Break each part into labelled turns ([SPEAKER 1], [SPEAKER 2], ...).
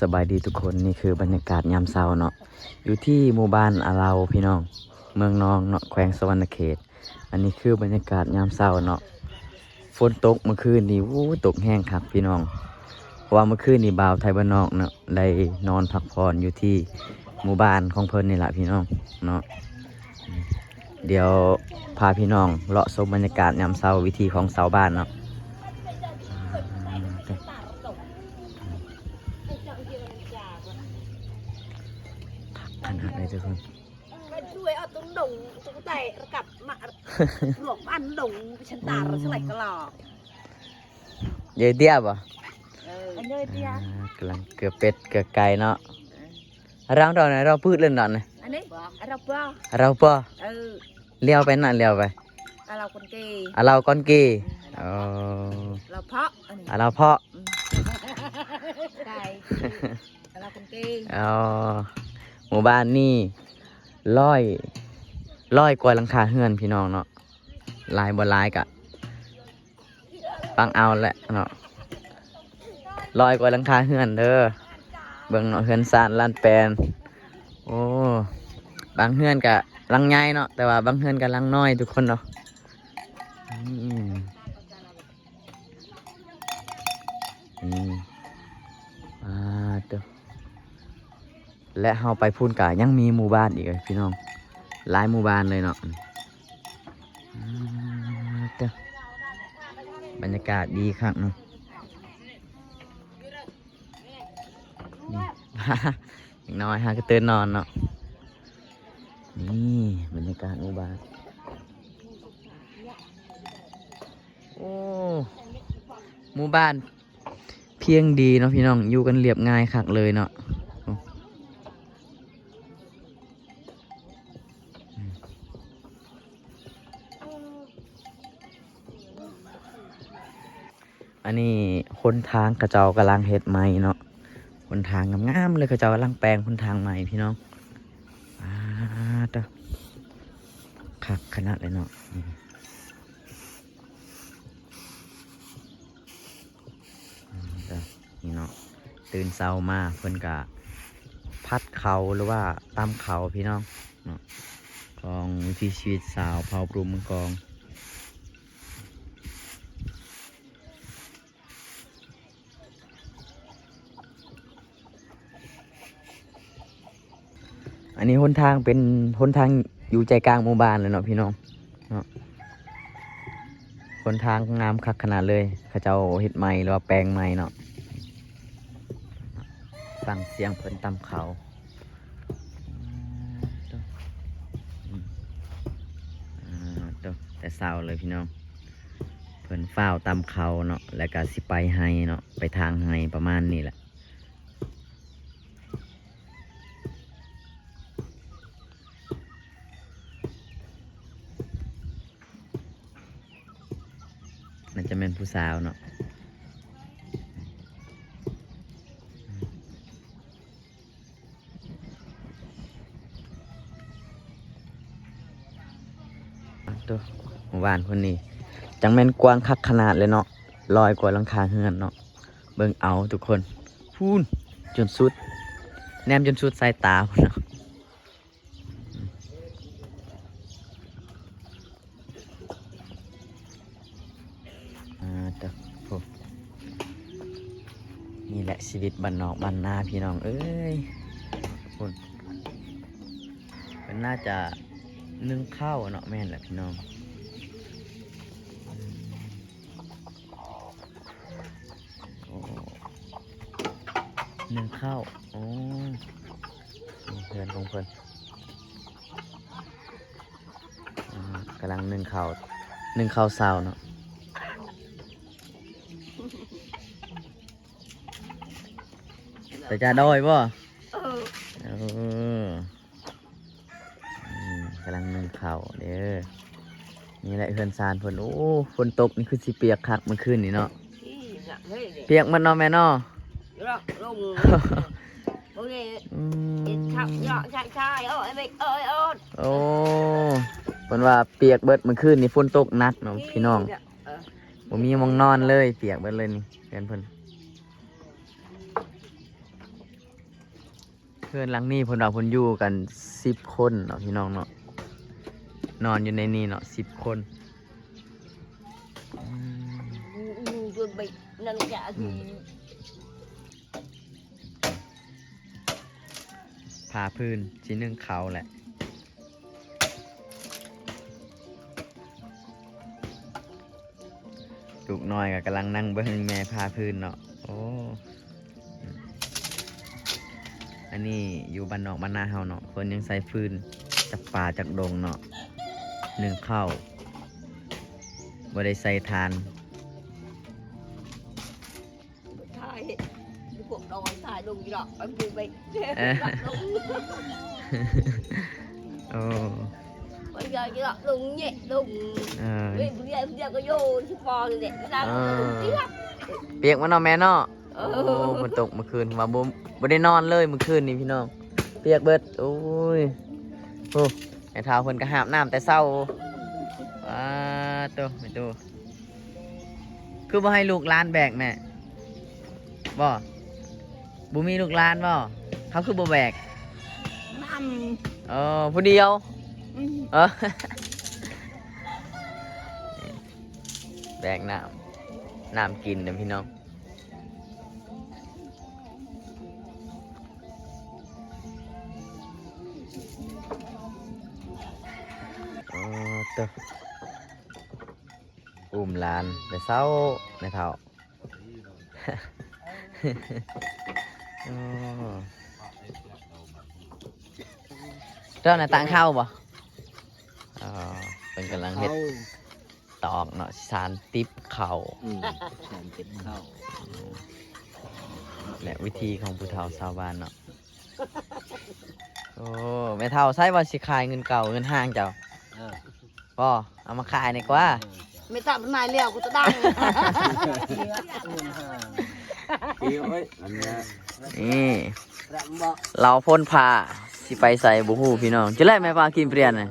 [SPEAKER 1] สบายดีทุกคนนี่คือบรรยากาศยามเช้าเนาะอยู่ที่หมู่บ้านอาเราพี่น้องเมืองนองเนาะแขวงสวรรณเขตอันนี้คือบรรยากาศยามเช้าเนาะฝนตกเมื่อคืนนี้ตกแห้งครับพี่น้องเพราะว่าเมื่อคืนนี้บ่าวไทยบ้านนอกเนาะได้นอนพักผ่อนอยู่ที่หมู่บ้านของเพิ่นนี่แหละพี่น้องเนาะเดี๋ยวพาพี่น้องเลาะชมบรรยากาศยามเช้าวิธีของชาวบ้านเนาะขนาดไหนทุกคน
[SPEAKER 2] ช่วยเอาตุ้งดงตุ้งแต่กับมาหลวมอันดงฉันตาเราเท่าไหร่ก็หลอก
[SPEAKER 1] ยายเตี้ยบ่
[SPEAKER 2] อันเนยเดีย
[SPEAKER 1] กำลังเกลือเป็ดเกลือไก่เนาะเราตอนไหนเราพืชเล่นตอนไหน
[SPEAKER 2] อันนี้เราเปล่า
[SPEAKER 1] เราปอ
[SPEAKER 2] อ
[SPEAKER 1] เลี้ยวไปนั่นเลี้ยวไป
[SPEAKER 2] เราคนเกย์
[SPEAKER 1] เราก้อนกีอ๋อ
[SPEAKER 2] เราเพาะอันนี้
[SPEAKER 1] เราเพาะ
[SPEAKER 2] ไก่เราคนเกย์
[SPEAKER 1] อ๋อหมู่บ้านนี่ร้อยกว่าหลังคาเฮือนพี่น้องเนาะลายบ่ลายกะปังเอาแหละเนาะร้อยกว่าหลังคาเฮือนเด้อเบิ่งเนาะเฮือนซานลานแปลนโอ้บางเฮือนกะหลังใหญ่เนาะแต่ว่าบางเฮือนกะหลังน้อยทุกคนเนาะเด้อและเฮาไปพูนกะยังมีหมู่บ้านอีกเลยพี่น้องหลายหมู่บ้านเลยเนาะเด้อบรรยากาศดีครับเนาะนี่ อีกน้อยฮะก็ตื่นนอนเนาะนี่บรรยากาศหมู่บ้านโอ้หมู่บ้านเพียงดีเนาะพี่น้องอยู่กันเรียบง่ายคักเลยเนาะอันนี้คนทางกระเจ้ากำลังเฮ็ดใหม่เนาะคนทางงามๆเลยกระเจ้ากำลังแปลงคนทางใหม่พี่น้องคักขนาดเลยเนาะนี่เนาะตื่นเช้ามาเพิ่นกะพัดเขาหรือว่าตำเขาพี่น้องเนาะกองวิถีชีวิตสาวเผาปรุมกองอันนี้หนทางเป็นหนทางอยู่ใจกลางหมู่บ้านเลยเนาะพี่น้องเนาะหนทางงามคักขนาดเลยเขาเจ้าเฮ็ดใหม่หรือว่าแปลงใหม่เนาะฟังเสียงเพิ่นตำเขาแต่เศร้าเลยพี่น้องเพิ่นฝ้าวตำเขาเนาะแล้วก็สิไปไฮเนาะไปทางไฮประมาณนี้แหละน่าจะเป็นผู้สาวเนาะตัวหมู่บ้านคนนี้จังแม่นกว้างคักขนาดเลยเนาะลอยกว่าหลังคาเฮือนเนาะเบิ่งเอาทุกคนพูนจนสุดแนมจนสุดสายตาพุ่นเนาะนี่แหละชีวิตบ้านนอกบ้านนาพี่น้องเอ้ยพุ่นเป็นน่าจะนึ่งข้าวเนาะแม่นแหละพี่น้องนึ่งข้าวโอ้เพื่อนของเพื่อนกำลังนึ่งข้าวเสาเนาะแต่จะด้อยป่ะกำลังนึ่งข้าวเด้อนี่แหละเพื่อนซานเพื่อนโอ้ฝนตกนี่คือสิเปียกคักเมื่อคืนนี่เนาะเปียกมันเนาะแม่เนาะโอ้เพิ่นว่าเปียกเบิดเมื่อคืนนี่ฝนตกหนักเนาะพี่น้องบ่มีมองนอนเลยเปียกเบิดเลยนี่เพื่อน เพื่อนหลังนี้เพิ่นว่าเพิ่นอยู่กัน10 คนเนาะพี่น้องเนาะนอนอยู่ในนี้เนาะ10 คนอืม
[SPEAKER 2] rồi bị nâng dạ thì
[SPEAKER 1] ผ้าพื้นชิ้นหนึ่งเขาแหละลูกน้อยก็กำลังนั่งเบิ่งแม่ผ้าพื้นเนาะโอ้อันนี้อยู่บ้านนอกบ้านนาเฮาเนาะเพิ่นยังใส่ฟืนจากป่าจากดงเนาะหนึ่งข้าวบ่ได้ใส่ทาน
[SPEAKER 2] thai cái cuộc đòi thai đùng gì đó em vừa bị
[SPEAKER 1] โอ้
[SPEAKER 2] bây giờ cái đó đùng nhẹ đùng
[SPEAKER 1] เออ
[SPEAKER 2] bây giờ có vô chụp bò rồi để ra đùng tí lắm
[SPEAKER 1] เปียกมาเนาะแม่เนาะโอ้ฝนตกเมื่อคืนว่าบ่ได้นอนเลยเมื่อคืนนี่พี่น้องเปียกเบิดโอ้ยโอ้ไอ้เท้าเพิ่นก็หาบน้ำแต่เช้าตัวไม่ตัวคือบ่ให้ลูกหลานแบกแม่บ่มีลูกหลานบ่เขาคือบ่แบก
[SPEAKER 2] nằm
[SPEAKER 1] ผู้เดียวเออ แบกน้ำกินนะพี่น้องตัวอุ้มหลานในเช้าในเท่า เจ้าไหนตังเข้าบ่เป็นกำลังเฮ็ดตอกเนาะสารติบเข่า
[SPEAKER 3] สารติบเข้า
[SPEAKER 1] และวิธีของผู้เฒ่าชาวบ้านเนาะ โอ้แม่เฒ่าใช่ว่าสิขายเงินเก่าเงินห้างเจ้าบ่เอามาขายดีกว่า
[SPEAKER 2] mày tạm cái này liều của tao đang
[SPEAKER 3] เกี่ยวไว้อันนี้
[SPEAKER 1] นี่
[SPEAKER 2] rậm bọ
[SPEAKER 1] เราพ่นผ้าสิไปใส่บุหูพี่น้องจะไล่แม่ปลากินเปลี่ยนน่ะ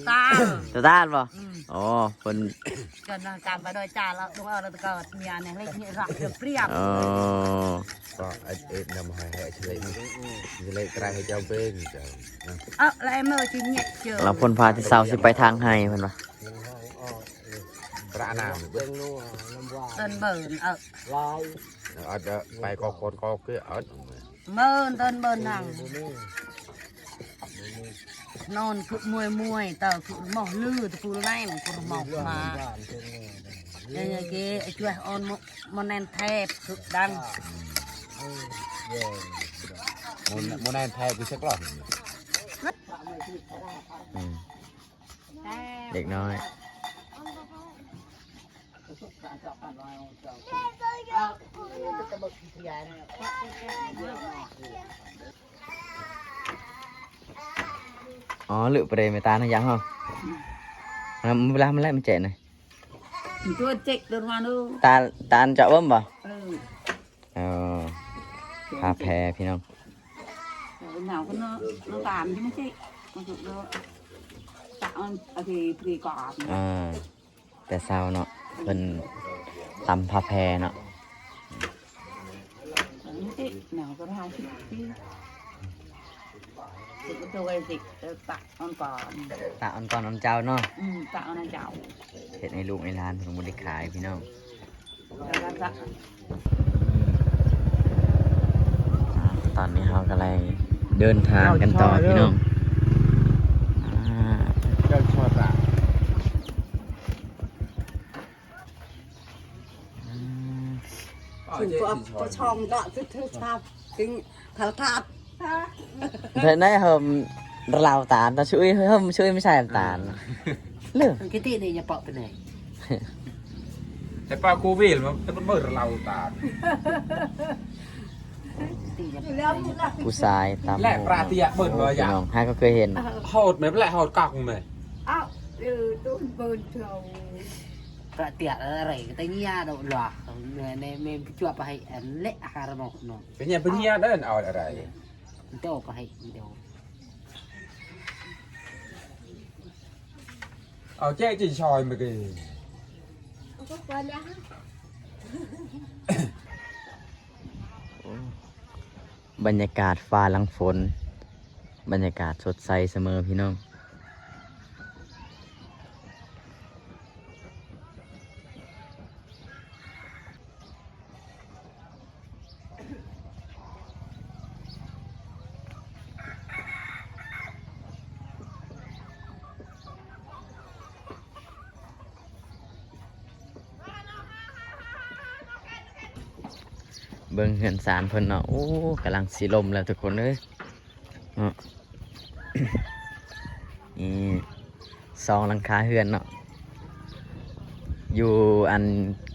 [SPEAKER 2] ta
[SPEAKER 1] จะต้านบ่อ๋อเพิ่น
[SPEAKER 2] cần là cảm vào đôi trà là đúng rồi là cờ nhà này lên nhẹ rộng được priệp
[SPEAKER 1] อ๋อ
[SPEAKER 3] ก็เอ็ดนำให้เฉลยเฉลยกลายให้เจ้าเป็นเจ้า
[SPEAKER 2] là em ơi chị nhẹ chờ
[SPEAKER 1] เราพ่นผ้าที่เสาสิไปทางให้เพิ่นว่า
[SPEAKER 3] กระนามเบิ้ง
[SPEAKER 2] tân bờn ở
[SPEAKER 3] อาจจะไปก็คนก็คือเอา
[SPEAKER 2] mơn tân bờn hàng non phụ mùi mùi tờ phụ mỏ lư từ phụ này mà phụ mỏ mà đây cái chuột on mon en thép phụ đăng
[SPEAKER 3] มูนแอนแทนกูเช็คหรอ
[SPEAKER 1] อืมเด็กน้อยอ๋อlựa bề mày ta nó dáng không làm lại mình chạy này
[SPEAKER 2] tôi chạy được mà đâu
[SPEAKER 1] ta ăn chợ bấm vào
[SPEAKER 2] ừ
[SPEAKER 1] pha phèพี่น้อง
[SPEAKER 2] nào nó tàn chứ nó chạy con chụp đó tạo thì cọp
[SPEAKER 1] แต่เช้าเนาะเป็นตำพาแพเนาะ
[SPEAKER 2] nào có hai chữ thì cái tôi thì tạo con cọp
[SPEAKER 1] ตาอ่อนก่อนอ่อนเจ้าเนาะ
[SPEAKER 2] tạo nó chảo
[SPEAKER 1] เห็ดในลูกในร้านผมบริขายพี่น้อง
[SPEAKER 2] ra dạ
[SPEAKER 1] ตอนนี้เรากำลังเดินทางกันต่อพี่น้อง
[SPEAKER 3] เจ้าชอบอะ
[SPEAKER 2] ถึงก็ชอมดอกทึกๆทับถึงเท่าทับ
[SPEAKER 1] thế này hôm lào tán nó chui hôm chui mới xài tán lửa
[SPEAKER 2] cái tiền này nhà bọ bên này
[SPEAKER 3] แต่ปลาคูวิลมันเบิดเราตา
[SPEAKER 2] tiền nhà
[SPEAKER 1] ผู้ชายตาม
[SPEAKER 3] แหละปลาเตียเบิดเลย
[SPEAKER 1] พี่
[SPEAKER 3] อ่ะ
[SPEAKER 1] น้องให้ก็เคยเห็น
[SPEAKER 3] โหดไหมแหละโหดกักไหม
[SPEAKER 2] áo tôi bơn thường ra tiệt ở đây cái tay nha đâu lọ này mình chụp hay lệ hà một nó
[SPEAKER 3] เป็นยังเป็นยังเดินเอาอะไร
[SPEAKER 2] tôi có hay đâu
[SPEAKER 3] เอาแจ้จีชอยเมื่อกี้
[SPEAKER 1] บ บรรยากาศฟ้าหลังฝนบรรยากาศสดใสเสมอพี่น้องเบิ่งเฮือนสารเพิ่นเนาะโอ้กำลังสิลมแล้วทุกคนเอ้ยเนาะ นี่ซองหลังคาเฮือนเนาะอยู่อัน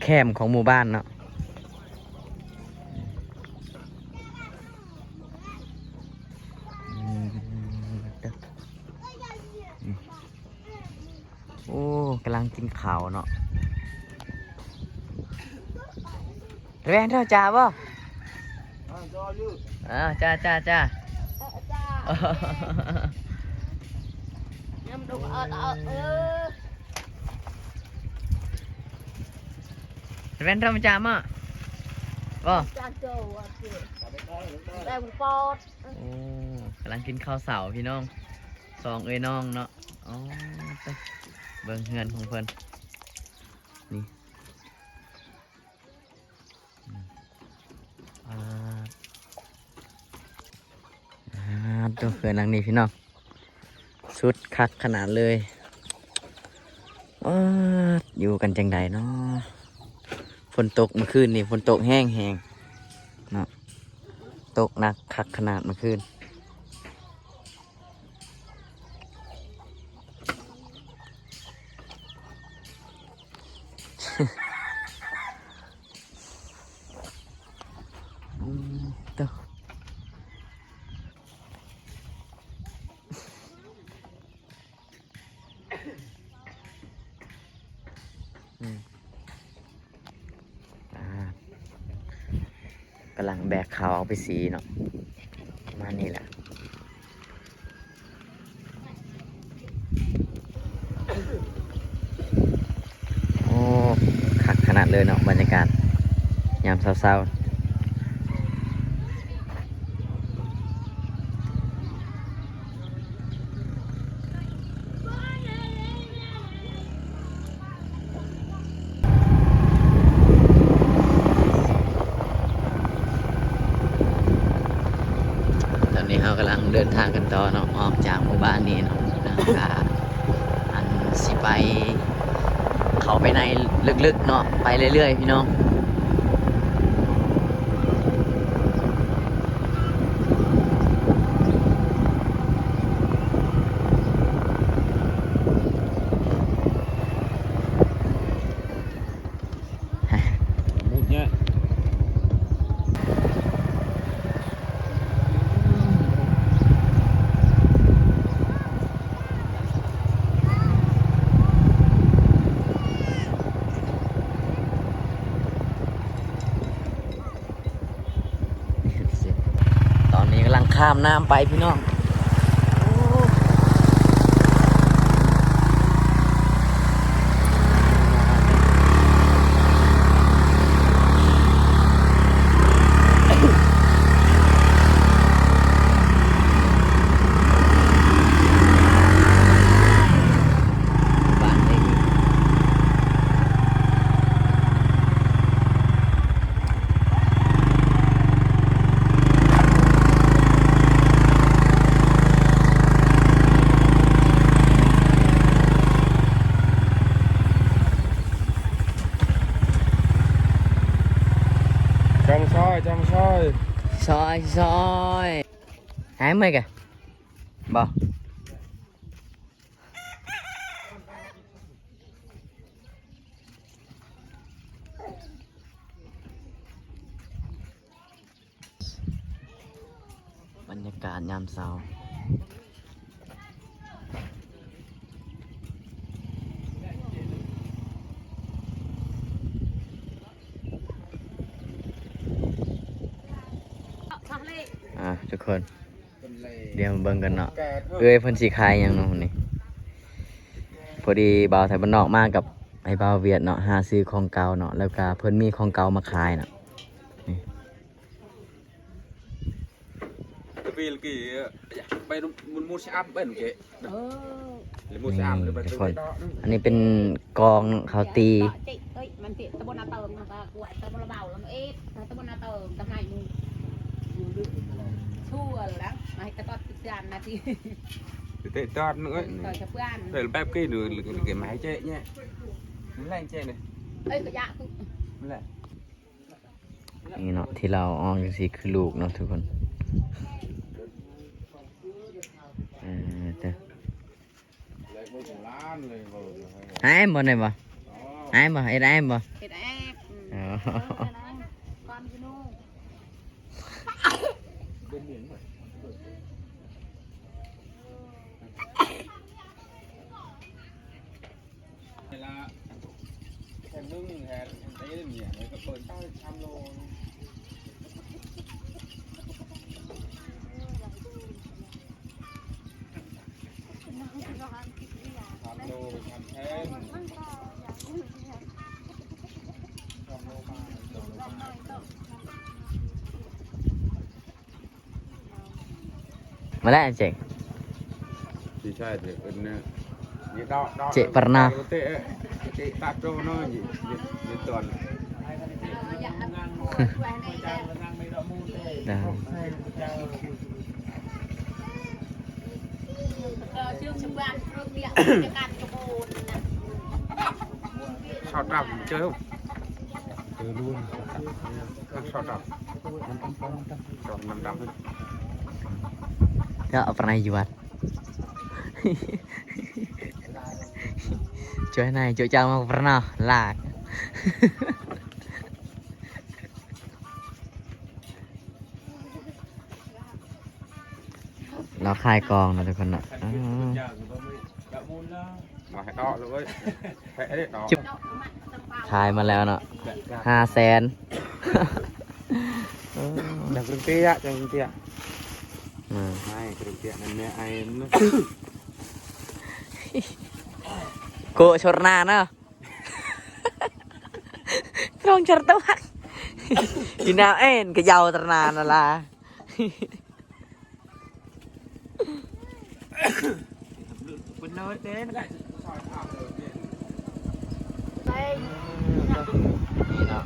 [SPEAKER 1] แคมของหมู่บ้านเนาะโอ้กำลังกินข้าวเนาะแรงเท่าจ่าป่ะจ้าจ้าจ้า
[SPEAKER 2] nhâm đúng
[SPEAKER 1] Ven trong chạm á. Vâng.กำลังกินข้าวเสาพี่น้องสองเอ้ยน้องเนาะอ๋อเบิ่งเฮือนของเพิ่นนี่ตัวเฮือนหลังนี้พี่น้องสุดคักขนาดเลยอยู่กันจังใดเนาะฝนตกเมื่อคืนนี่ฝนตกแห้งเนาะตกหนักคักขนาดเมื่อคืน ตัวกำลังแบกเขาเอาไปสีเนาะมานี่แหละโอ้คักขนาดเลยเนาะบรรยากาศยามเศร้าๆตอนนี้เรากำลังเดินทางกันต่อเนาะออกจากหมู่บ้านนี้เนาะอันสิไปเขาไปในลึกๆเนาะไปเรื่อยๆพี่น้องตอนนี้กำลังข้ามน้ำไปพี่น้องบ้านเล็กซอยหายเมื่อยกะบ่บรรยากาศยามเช้าทุกคนเดี๋ยวมาเบิ่งกันเนาะเอ้ยเพิ่นสิขายหยังเนาะนี่พอดีบ่าวไทยบ้านนอกมากับไอ้บ่าวเวียดเนาะหาซื้อของเก่าเนาะแล้วก็เพิ่นมีของเก่ามาขายเนาะนี่
[SPEAKER 3] vì cái bay muốn mua xe áp bên cái
[SPEAKER 2] เออ
[SPEAKER 3] เลยmua xe ápเลยไป
[SPEAKER 1] ทุก
[SPEAKER 3] ซื้
[SPEAKER 1] คน
[SPEAKER 3] อđó
[SPEAKER 1] อันนี้เป็นกองเขาตี
[SPEAKER 4] เอ้ยมันติดตะบนนาเติมนะคะกวดตะบนเบาแล้วเอ๊ะตะบนนาเติมทำไมมึงชั่วแล้วมาให้ตะกอดติดยันนาที
[SPEAKER 3] tệ tọt nữa
[SPEAKER 4] ต่อยกับเพื่อน
[SPEAKER 3] rồi bếp cái được cái máy chạy nhé nó lên chạy này
[SPEAKER 4] เอ้ยก็ยาก
[SPEAKER 3] nó lại
[SPEAKER 1] นี่เนาะที่เราออกจังซี่คือลูกเนาะทุกคนเด้อ
[SPEAKER 3] lấy bôi trồng lan rồi vào
[SPEAKER 1] หายบ่ได้บ่หายบ่เฮ็ดหายบ่
[SPEAKER 4] เห็ดแอบ
[SPEAKER 1] อ๋อ
[SPEAKER 4] ก่อนพี่น้อง
[SPEAKER 3] này là thèm nướng hẹn thấy là nhẹ này có ปิดtao trăm lô trăm lô trăm thêm
[SPEAKER 1] มาแล้วเจ๋ง
[SPEAKER 3] thì sai thì bên như đo đo
[SPEAKER 1] Chị Parna.
[SPEAKER 3] tệ chị tạt trâu nó gì gì tuần
[SPEAKER 1] ได้
[SPEAKER 4] ชื่อชาวบ้านเรื่องเดียวจะการกระโบนนะ
[SPEAKER 3] sao đập chơi không chơi luôn sao đập còn 5 đập
[SPEAKER 1] ก็เอาปนายอยู่วัด ช่วยนายช่วยเจ้ามาปนอลาก เราคลายกองนะทุกคนนะอ๋อ
[SPEAKER 3] mà hãy đo rồi với hãy đấy đo
[SPEAKER 1] คลายมาแล้วเนาะ500,000
[SPEAKER 3] đằng rừng tia đằng rừng tia
[SPEAKER 1] อืม
[SPEAKER 3] ai rừng tia này mẹ ai nó
[SPEAKER 1] โกชรนาเนาะ ตรงชรตะวัก อีนาวเอ็นก็ยาวตระนานน่ะล่ะ
[SPEAKER 3] bên nơi đến
[SPEAKER 1] นี่เนาะ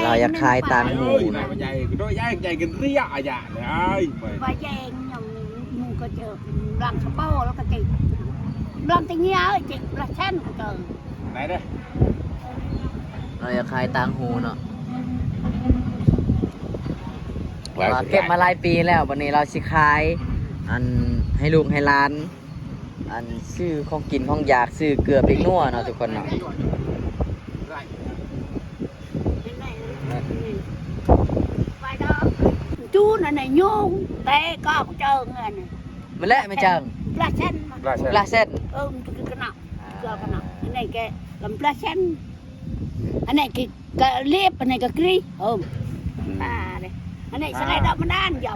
[SPEAKER 1] เราอยากคลายตามหู
[SPEAKER 3] ôi
[SPEAKER 1] นะ
[SPEAKER 3] này mà dày cái đôi dày dày cái ria à dạ này ơi mày
[SPEAKER 2] ว่าแยงอย่างมูก็เจอรังสะโป้แล้วก็จิรังติงเงี้ยจิรังเช่นก็เจอ
[SPEAKER 3] này đây
[SPEAKER 1] เราอยากคลายตามหูเนาะเราเก็บมาหลายปีแล้ววันนี้เราสิคลาย อันให้ลูกให้หล้าน อันซื้อของกินของอยากซื้อเกลือพริกนัวเนาะทุกคนเนาะ
[SPEAKER 2] ไปđó chú này nhung té có một trơn này
[SPEAKER 1] มันแหละไม่จัง
[SPEAKER 2] pla sen mà
[SPEAKER 3] là
[SPEAKER 1] ปลาเส้น
[SPEAKER 2] cái nọ cái nọ cái này cái làm pla sen anh này cái liếp anh này cái kri không à đây anh này sẽ lấy đậu đan vào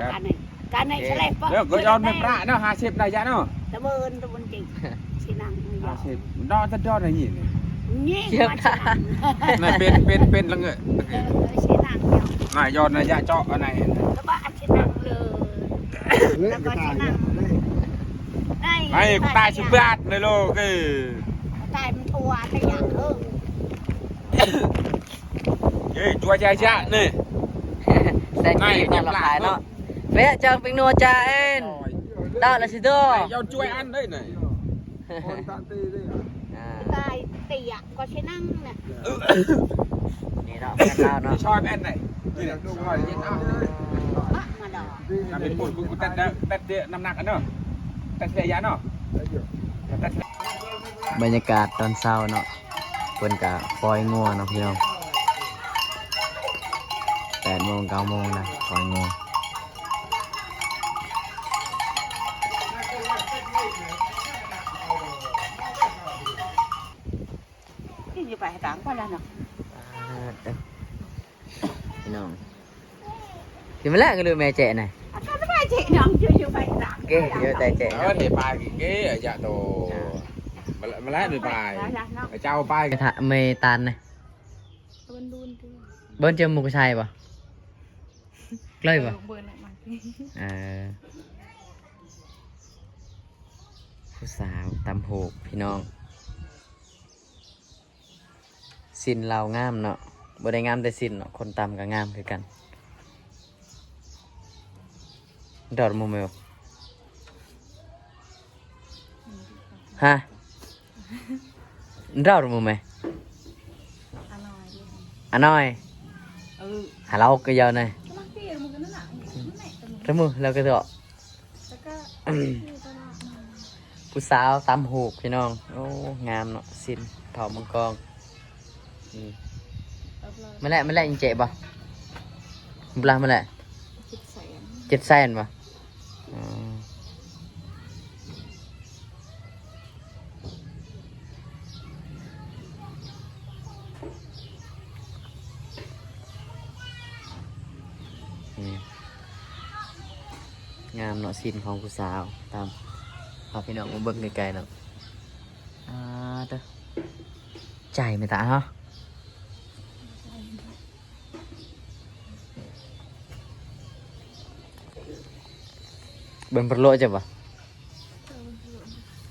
[SPEAKER 2] cái này sẽ lấy
[SPEAKER 3] được có giòn mềm rạ nó 50 này dạ nó
[SPEAKER 2] cảm ơn tôi muốn chị chị năng
[SPEAKER 3] 50 đo rất đo này nhìn
[SPEAKER 2] nhé
[SPEAKER 1] Chiếc
[SPEAKER 2] mà chị năng
[SPEAKER 3] này bên là người
[SPEAKER 2] chị năng
[SPEAKER 3] này giòn này dạ cho cái này
[SPEAKER 2] các bạn chị năng lừa các bạn chị năng đây
[SPEAKER 3] này của ta chụp bát này lô cái
[SPEAKER 2] tay mình thua tay nhạc hơn
[SPEAKER 3] gì chua chai chạ này
[SPEAKER 1] แซงกี้ตอนเราขายเนาะเว้ยจังเป็นนัวจ้าเอ็นได้ละสิเด้อ
[SPEAKER 3] này giòn chuối ăn đấy này
[SPEAKER 1] อ่า
[SPEAKER 2] tay tỉa có chị năng nè
[SPEAKER 1] นี่เนาะแม่เล่าเนาะ
[SPEAKER 3] đi soi bên này đi này soi đi nào
[SPEAKER 2] bắt mà đỏ
[SPEAKER 3] làm bên bụi bụi tết tết năm nặng nữa tết để giá nó tết
[SPEAKER 1] บรรยากาศตอนเช้าเนาะเพิ่นกะปล่อยงัวเนาะพี่น้อง8 โมง 9 โมงนะปล่อยงัว
[SPEAKER 2] cái gì phải tặng qua lên nè
[SPEAKER 1] พี่น้องที่มาแรกก็ลืมแม่เจ๊หน่อย
[SPEAKER 2] sao nó phải chị nhầm chưa chưa phải tặng
[SPEAKER 1] เก้เดี๋ยวใจเจ๊
[SPEAKER 3] đó để bài cái ở dạ đồ mà lát để bài ở trao bài
[SPEAKER 1] กระทะเมตันนะ
[SPEAKER 4] ตุนดูน
[SPEAKER 1] เบิ้ลเจอหมูกระชัยปะ เลยบ่
[SPEAKER 4] เบอร์ไหนมา
[SPEAKER 1] เออผู้สาวตำโหกพี่น้องสินเรางามเนาะบ่ได้งามแต่สินเนาะคนตำก็งามคือกันดอดมุมเมลฮะดอดมุมไหม
[SPEAKER 4] อร่อยเลย
[SPEAKER 1] อันน้อยหาเราก็ยาวหน่อย
[SPEAKER 4] ก็มันเปรี้ยวมันก็นั่นแหละนั่นแหละ
[SPEAKER 1] แล้วมือเราก็เถอะ
[SPEAKER 4] แล้วก็ตลาดมา
[SPEAKER 1] ผู้สาวตำโหกพี่น้องโอ้งามเนาะสินเผามังกรไม่แหละยังเจ็บป่ะบลาไม่แหละ 700,000ป่ะอ๋อนี่งามเนาะสินของผู้สาวตามพาพี่น้องมาเบิ่งไกลๆเนาะเด้อใจายไหม่ตาฮะbên perlu aja pak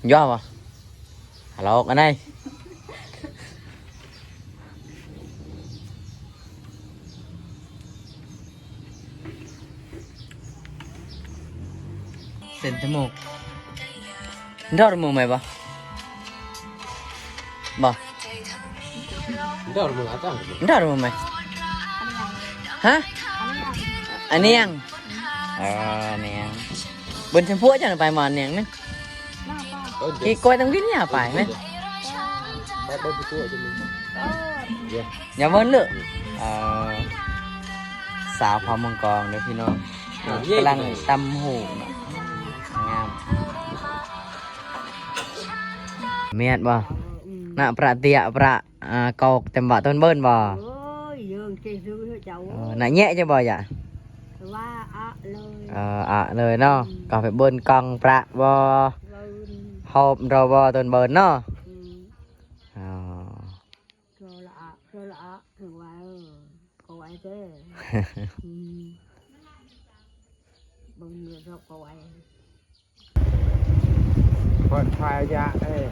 [SPEAKER 1] jual pak halo cái này xin temu ndak ada mau mai pak pak
[SPEAKER 3] Udah lu ngacang.
[SPEAKER 1] ndak ada mau mai hah anh yang anh yang bên thành phố cho nó phải mòn nè nè cái coi tao biết nhà phải nè
[SPEAKER 3] Ba ba betul aja nih. Ya.
[SPEAKER 1] nhà vân lượng xào phao măng còn đấyพี่น้องกำลังตำหูงามเมียดบ่น่ะประเตียประกอกเต็มบ่ต้นเบิ้นบ่
[SPEAKER 2] ôi dương kia rưỡi cháu
[SPEAKER 1] น่ะแยะจะบ่อย่า
[SPEAKER 2] ว่าเลย
[SPEAKER 1] เลยเนาะก็ไปเบิ้นกองประบ่ หอบเราบ่ต้นเบิ้นเนาะอ๋อ
[SPEAKER 2] rồi là thường qua cô ấy thế bưng người rồi cô ấy
[SPEAKER 3] Còn thai dạ đây.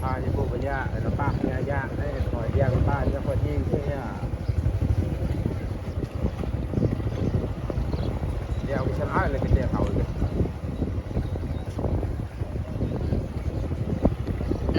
[SPEAKER 3] Thai như bộ dạ, nó bạc nhà dạ đây, khỏi dạ của ba cho con nhìn thế à. Dạ cái chân ái là cái đèn hậu